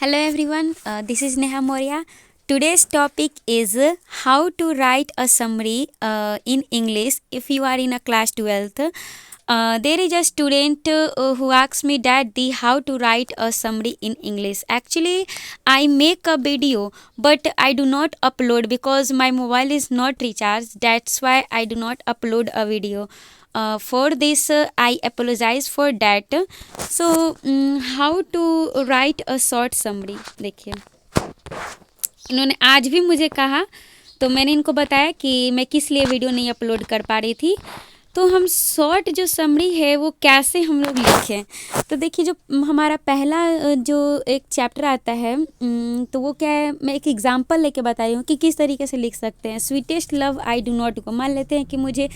Hello everyone, this is Neha Moria. Today's topic is how to write a summary in English if you are in a class 12th. There is a student who asked me that the how to write a summary in English. Actually, I make a video but I do not upload because my mobile is not recharged. That's why I do not upload a video. For this, I apologize for that. So how to write a short summary. देखिए, इन्होंने आज भी मुझे कहा, तो मैंने इनको बताया कि मैं किस लिए वीडियो नहीं अपलोड कर पा रही थी। तो हम शॉर्ट जो समरी है वो कैसे हम लोग लिखें, तो देखिए जो हमारा पहला जो एक चैप्टर आता है, तो वो क्या है, मैं एक एग्जांपल लेके बता रही हूँ कि किस तरीके से लिख सकते हैं। Sweetest love I do not go, मान लेते हैं कि मुझे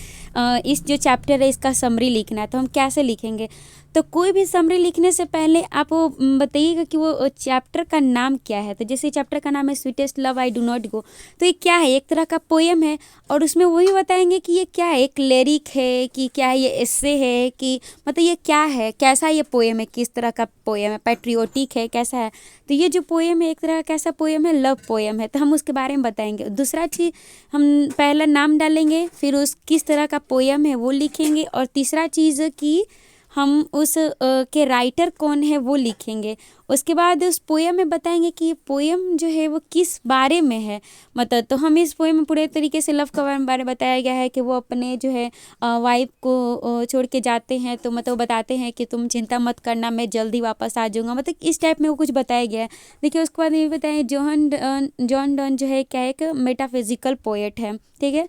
इस जो चैप्टर है इसका समरी लिखना है, तो हम कैसे लिखेंगे। तो कोई भी समरी लिखने से पहले आप वो बताइएगा कि वो चैप्टर का नाम क्या है। तो जैसे चैप्टर का नाम है sweetest love I do not go, तो ये क्या है, एक तरह का पोएम है, और उसमें वही बताएंगे कि ये क्या है, एक लिरिक है कि क्या है, ये एस्से है कि मतलब ये क्या है, कैसा ये पोएम है, किस तरह का पोएम है, पैट्रियोटिक है, कैसा है। तो ये जो पोएम है एक तरह का कैसा पोएम है, लव पोएम है, तो हम उसके बारे में बताएंगे। दूसरा चीज़, हम पहला नाम डालेंगे, फिर उस किस तरह का पोएम है वो लिखेंगे, और तीसरा चीज़ कि हम उस के राइटर कौन है वो लिखेंगे। उसके बाद उस पोएम में बताएंगे कि ये पोएम जो है वो किस बारे में है। मतलब तो हम इस पोएम में पूरे तरीके से लव के बारे में बताया गया है कि वो अपने जो है वाइफ को छोड़ के जाते हैं, तो मतलब वो बताते हैं कि तुम चिंता मत करना, मैं जल्दी वापस आ जाऊँगा, मतलब इस टाइप में वो कुछ बताया गया है। देखिए उसके बाद ये बताएं, जॉन डन जो है क्या एक मेटाफिजिकल पोएट है, ठीक है।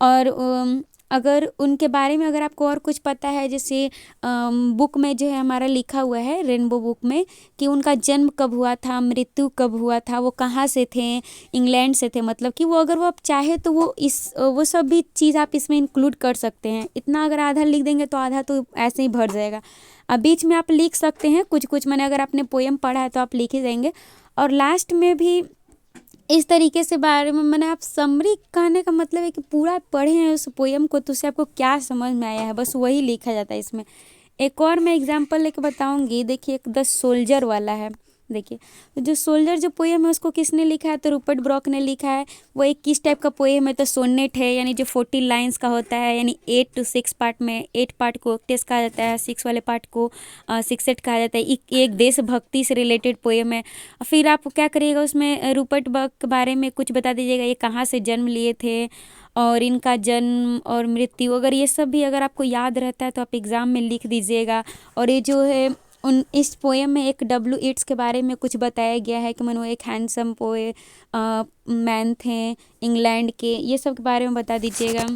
और अगर उनके बारे में अगर आपको और कुछ पता है, जैसे बुक में जो है हमारा लिखा हुआ है रेनबो बुक में कि उनका जन्म कब हुआ था, मृत्यु कब हुआ था, वो कहाँ से थे, इंग्लैंड से थे, मतलब कि वो अगर वो आप चाहे तो वो सब भी चीज़ आप इसमें इंक्लूड कर सकते हैं। इतना अगर आधा लिख देंगे तो आधा तो ऐसे ही भर जाएगा। अब बीच में आप लिख सकते हैं कुछ कुछ, मैंने अगर आपने पोएम पढ़ा है तो आप लिख ही देंगे। और लास्ट में भी इस तरीके से बारे में, मैंने आप समरी कहने का मतलब है कि पूरा पढ़े हैं उस पोएम को, तो उससे आपको क्या समझ में आया है, बस वही लिखा जाता है इसमें। एक और मैं एग्जांपल लेके बताऊंगी। देखिए एक द सोल्जर वाला है। देखिए तो जो सोल्जर जो पोएम है उसको किसने लिखा है, तो रूपर्ट ब्रॉक ने लिखा है। वो एक किस टाइप का पोएम है, तो सोनेट है, यानी जो 40 लाइन्स का होता है, यानी 8 to 6 पार्ट में, 8 पार्ट को ऑक्टेस कहा जाता है, 6 वाले पार्ट को सिक्सेट कहा जाता है। एक देशभक्ति से रिलेटेड पोएम है। फिर आप क्या करिएगा, उसमें रूपर्ट ब्रॉक के बारे में कुछ बता दीजिएगा, ये कहाँ से जन्म लिए थे और इनका जन्म और मृत्यु, अगर ये सब भी अगर आपको याद रहता है तो आप एग्ज़ाम में लिख दीजिएगा। और ये जो है इस पोएम में एक डब्ल्यू ईट्स के बारे में कुछ बताया गया है कि वो एक हैंडसम मैन थे इंग्लैंड के, ये सब के बारे में बता दीजिएगा।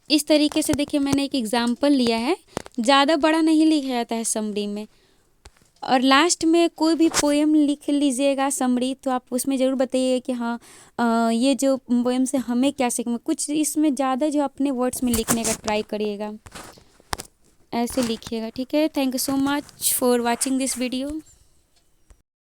इस तरीके से देखिए मैंने एक एग्जाम्पल लिया है, ज़्यादा बड़ा नहीं लिखा जाता है समरी में। और लास्ट में कोई भी पोएम लिख लीजिएगा समरी, तो आप उसमें ज़रूर बताइए कि हाँ ये जो पोएम से हमें क्या सीखना, कुछ इसमें ज़्यादा जो अपने वर्ड्स में लिखने का ट्राई करिएगा, ऐसे लिखिएगा, ठीक है। Thank you so much for watching this video.